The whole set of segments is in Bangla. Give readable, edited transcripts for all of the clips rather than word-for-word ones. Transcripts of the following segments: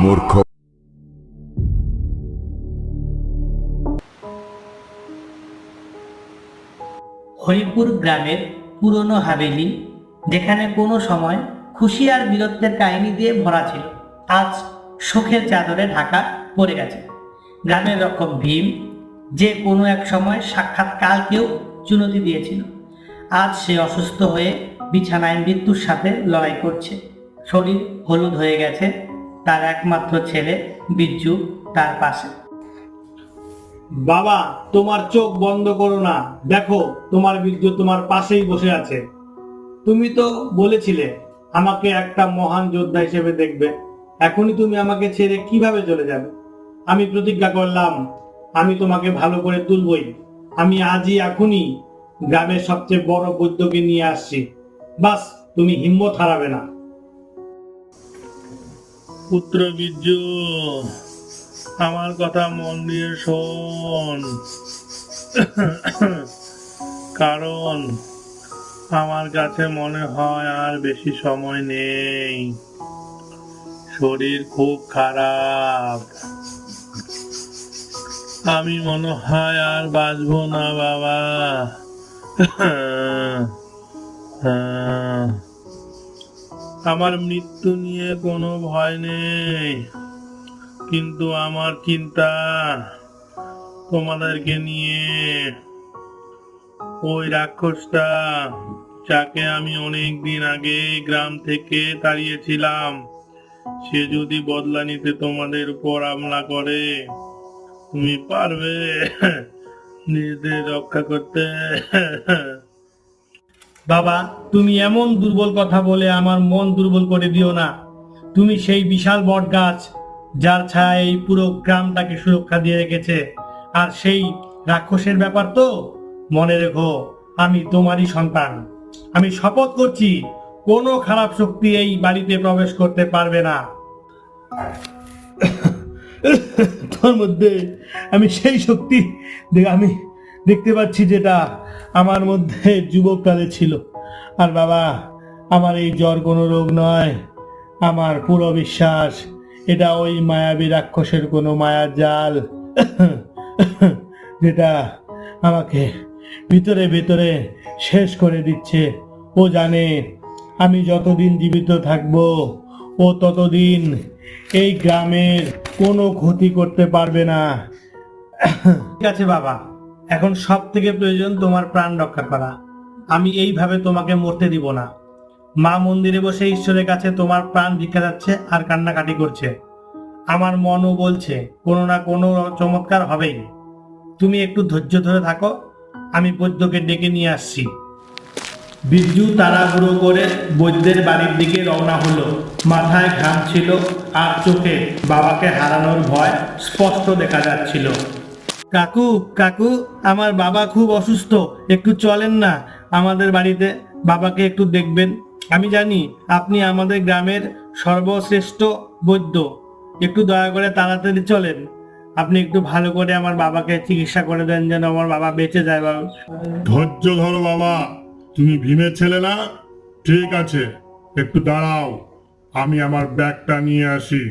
মূর্খ। হরিপুর গ্রামের পুরনো হাভেলি, যেখানে কোনো সময় খুশি আর বীরত্বের কাহিনী দিয়ে ভরা ছিল, আজ শোকের চাদরে ঢাকা পড়ে গেছে। গ্রামের রক্ষক ভীম, যে কোনো এক সময় সাক্ষাৎ কালকেও চুনতি দিয়েছিল, আজ সে অসুস্থ হয়ে বিছানায় মৃত্যুর সাথে লড়াই করছে। শরীর হলুদ হয়ে গেছে। তার একমাত্র ছেলে বিজ্জু তার পাশে। বাবা, তোমার চোখ বন্ধ করো না, দেখো তোমার বিদ্যুৎ তোমার পাশেই বসে আছে। তুমি তো বলেছিলে আমাকে একটা মহান যোদ্ধা হিসেবে দেখবে, এখনই তুমি আমাকে ছেড়ে কিভাবে চলে যাবে? আমি প্রতিজ্ঞা করলাম আমি তোমাকে ভালো করে তুলবই। আমি আজই এখনই গ্রামের সবচেয়ে বড় বৈদ্যকে নিয়ে আসছি, বাস তুমি হিম্মত হারাবে না। পুত্র বিজ্জু, আমার কথা মন দিয়ে শোন, কারণ আমার কাছে মনে হয় আর বেশি সময় নেই। শরীর খুব খারাপ, আমি মনে হয় আর বাঁচবো না বাবা। আমার মৃত্যু নিয়ে কোনো ভয় নেই, কিন্তু আমার চিন্তা তোমাদেরকে নিয়ে। ওই রাক্ষসটা, যাকে আমি অনেক দিন আগে গ্রাম থেকে তাড়িয়েছিলাম, সে যদি বদলা নিতে তোমাদের উপর হামলা করে, তুমি পারবে নিজেদের রক্ষা করতে? বাবা, তুমি এমন দুর্বল কথা বলে আমার মন দুর্বল করে দিও না। তুমি সেই বিশাল বট গাছ, যার ছায়া এই পুরো গ্রামটাকে সুরক্ষা দিয়ে রেখেছে। আর সেই রাক্ষসের ব্যাপার তো মনে রেখো, আমি তোমারই সন্তান। আমি শপথ করছি কোনো খারাপ শক্তি এই বাড়িতে প্রবেশ করতে পারবে না। তোর মধ্যে আমি সেই শক্তি আমি দেখতে পাচ্ছি, যেটা আমার মধ্যে যুবককালে ছিল। আর বাবা, আমার এই জ্বর কোনো রোগ নয়। আমার পুরো বিশ্বাস এটা ওই মায়াবী রাক্ষসের কোনো মায়ার জাল, যেটা আমাকে ভিতরে ভিতরে শেষ করে দিচ্ছে। ও জানে আমি যতদিন জীবিত থাকবো, ও ততদিন এই গ্রামের কোনো ক্ষতি করতে পারবে না। ঠিক আছে বাবা, এখন সব থেকে প্রয়োজন তোমার প্রাণ রক্ষা করা। আমি এইভাবে তোমাকে মরতে দিব না। মা মন্দিরে বসে ঈশ্বরের কাছে তোমার প্রাণ ভিক্ষা যাচ্ছে আর কান্নাকাটি করছে। আমার মনও বলছে কোনো না কোনো চমৎকার হবেই। তুমি একটু ধৈর্য ধরে থাকো, আমি বৈদ্যকে ডেকে নিয়ে আসছি। বিজ্জু তাড়াহুড়ো করে বৈদ্যের বাড়ির দিকে রওনা হলো। মাথায় ঘাম ছিল আর চোখে বাবাকে হারানোর ভয় স্পষ্ট দেখা যাচ্ছিল। কাকু, কাকু, আমার বাবা খুব অসুস্থ, একটু চলেন না আমাদের বাড়িতে, বাবাকে একটু দেখবেন। আমি জানি আপনি আমাদের গ্রামের সর্বশ্রেষ্ঠ বৈদ্য, একটু দয়া করে তাড়াতাড়ি চলেন। আপনি একটু ভালো করে আমার বাবাকে চিকিৎসা করে দেন, যেন আমার বাবা বেঁচে যায়। বাবা, ধৈর্য ধরো বাবা, তুমি ভীমের ছেলে না? ঠিক আছে, একটু দাঁড়াও, আমি আমার ব্যাগটা নিয়ে আসি।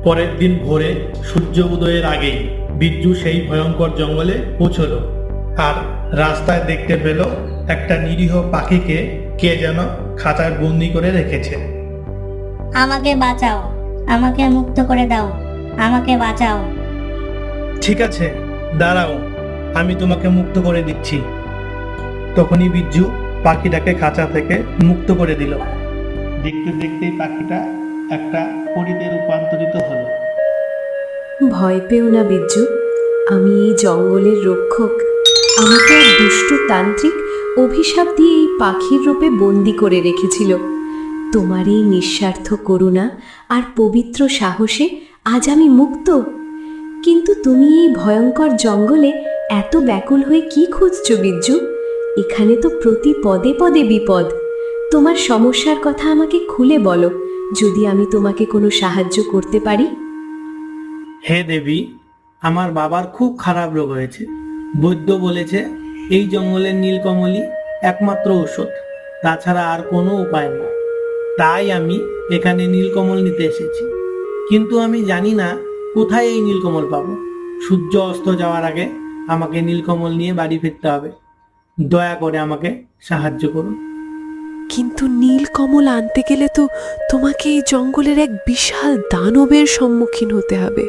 পরের দিন ভোরে সূর্য উদয়ের আগেই বিজ্জু সেই ভয়ঙ্কর জঙ্গলে পৌঁছল আর রাস্তায় দেখতে পেল একটা নিরীহ পাখিকে কে যেন খাঁচায় বন্দি করে রেখেছে। আমাকে বাঁচাও, আমাকে মুক্ত করে দাও, আমাকে বাঁচাও। ঠিক আছে, দাঁড়াও, আমি তোমাকে মুক্ত করে দিচ্ছি। তখনই বিজ্জু পাখিটাকে খাঁচা থেকে মুক্ত করে দিল। দেখতে দেখতেই পাখিটা একটা পরীতে রূপান্তরিত হলো। ভয় পেও না বিজ্জু, আমি এই জঙ্গলের রক্ষক। আমাকে এক দুষ্ট তান্ত্রিক অভিশাপ দিয়ে এই পাখির রূপে বন্দি করে রেখেছিল। তোমার এই নিঃস্বার্থ করুণা আর পবিত্র সাহসে আজ আমি মুক্ত। কিন্তু তুমি এই ভয়ঙ্কর জঙ্গলে এত ব্যাকুল হয়ে কি খুঁজছো বিজ্জু? এখানে তো প্রতি পদে পদে বিপদ। তোমার সমস্যার কথা আমাকে খুলে বলো, যদি আমি তোমাকে কোনো সাহায্য করতে পারি। হে দেবী, আমার বাবার খুব খারাপ রোগ হয়েছে। বৈদ্য বলেছে এই জঙ্গলের নীলকমলই একমাত্র ঔষধ, তাছাড়া আর কোনো উপায় নেই। তাই আমি এখানে নীলকমল নিতে এসেছি, কিন্তু আমি জানি না কোথায় এই নীলকমল পাবো। সূর্য অস্ত যাওয়ার আগে আমাকে নীলকমল নিয়ে বাড়ি ফিরতে হবে। দয়া করে আমাকে সাহায্য করুন। কিন্তু নীলকমল আনতে গেলে তো তোমাকে এই জঙ্গলের এক বিশাল দানবের সম্মুখীন হতে হবে।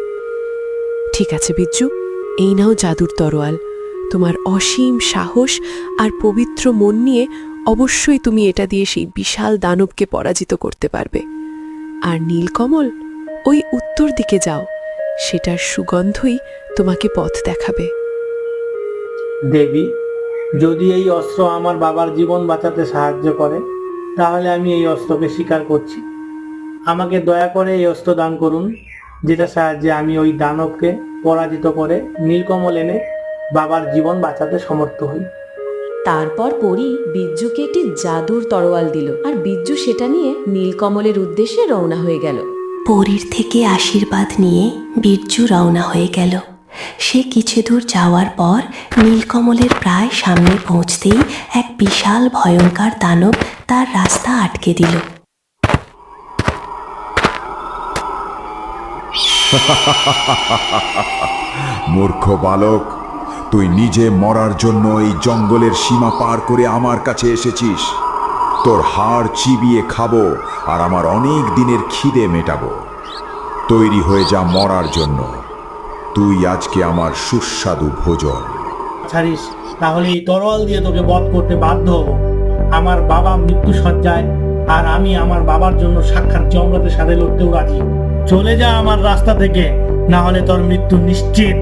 ঠিক আছে বিজ্জু, এই নাও জাদুর তরোয়াল। তোমার অসীম সাহস আর পবিত্র মন নিয়ে অবশ্যই তুমি এটা দিয়ে সেই বিশাল দানবকে পরাজিত করতে পারবে। আর নীলকমল, ওই উত্তর দিকে যাও, সেটার সুগন্ধই তোমাকে পথ দেখাবে। দেবী, যদি এই অস্ত্র আমার বাবার জীবন বাঁচাতে সাহায্য করে, তাহলে আমি এই অস্ত্রকে স্বীকার করছি। আমাকে দয়া করে এই অস্ত্র দান করুন, যেটা সাহায্যে আমি ওই দানবকে পরাজিত করে নীলকমল এনে বাবার জীবন বাঁচাতে সমর্থ হই। তারপর পরী বিজ্জুকে একটি জাদুর তরোয়াল দিল, আর বিজ্জু সেটা নিয়ে নীলকমলের উদ্দেশ্যে রওনা হয়ে গেল। পরীর থেকে আশীর্বাদ নিয়ে বিরজু রওনা হয়ে গেল। সে কিছু দূর যাওয়ার পর নীলকমলের প্রায় সামনে পৌঁছতেই এক বিশাল ভয়ঙ্কর দানব তার রাস্তা আটকে দিল। মূর্খ বালক, তুই নিজে মরার জন্য এই জঙ্গলের সীমা পার করে আমার কাছে এসেছিস। তোর হাড় চিবিয়ে খাবো আর আমার অনেক দিনের খিদে মেটাবো। তৈরি হয়ে যা মরার জন্য। তুই আজকে আমার সুস্বাদু ভোজন। ছাড়িস, তাহলে এই তরোয়াল দিয়ে তোকে বধ করতে বাধ্য হব। আমার বাবা মৃত্যু সজ্জায়, আর আমি আমার বাবার জন্য সাক্ষাৎ জমরাতের সাথে লড়তেও রাজি। চলে যা আমার রাস্তা থেকে, না হলে তোর মৃত্যু নিশ্চিত।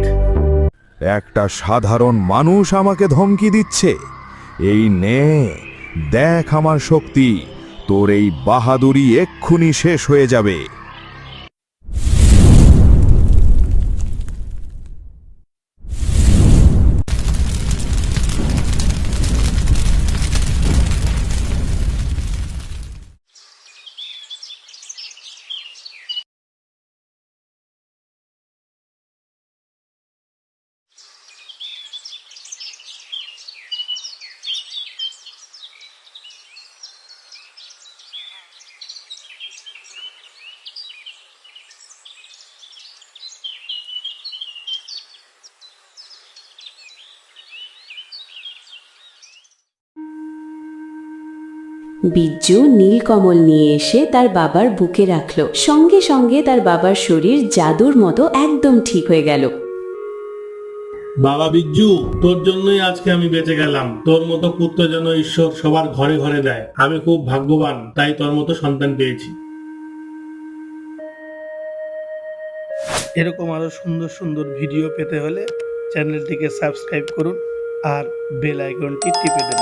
একটা সাধারণ মানুষ আমাকে ধমকি দিচ্ছে? এই নে, দেখ আমার শক্তি। তোর এই বাহাদুরি এক্ষুনি শেষ হয়ে যাবে। বিজ্জু নীলকমল নিয়ে এসে তার বাবার বুকে রাখল। সঙ্গে সঙ্গে তার বাবার শরীর জাদুর মতো একদম ঠিক হয়ে গেল। বাবা বিজ্জু, তোর জন্যই আজকে আমি বেঁচে গেলাম। তোর মতো পুত্র যেন ঈশ্বর সবার ঘরে ঘরে দেয়। আমি খুব ভাগ্যবান, তাই তোর মতো সন্তান পেয়েছি। এরকম আরো সুন্দর সুন্দর ভিডিও পেতে হলে চ্যানেলটিকে সাবস্ক্রাইব করুন আর বেল আইকনটি টিপে দেন।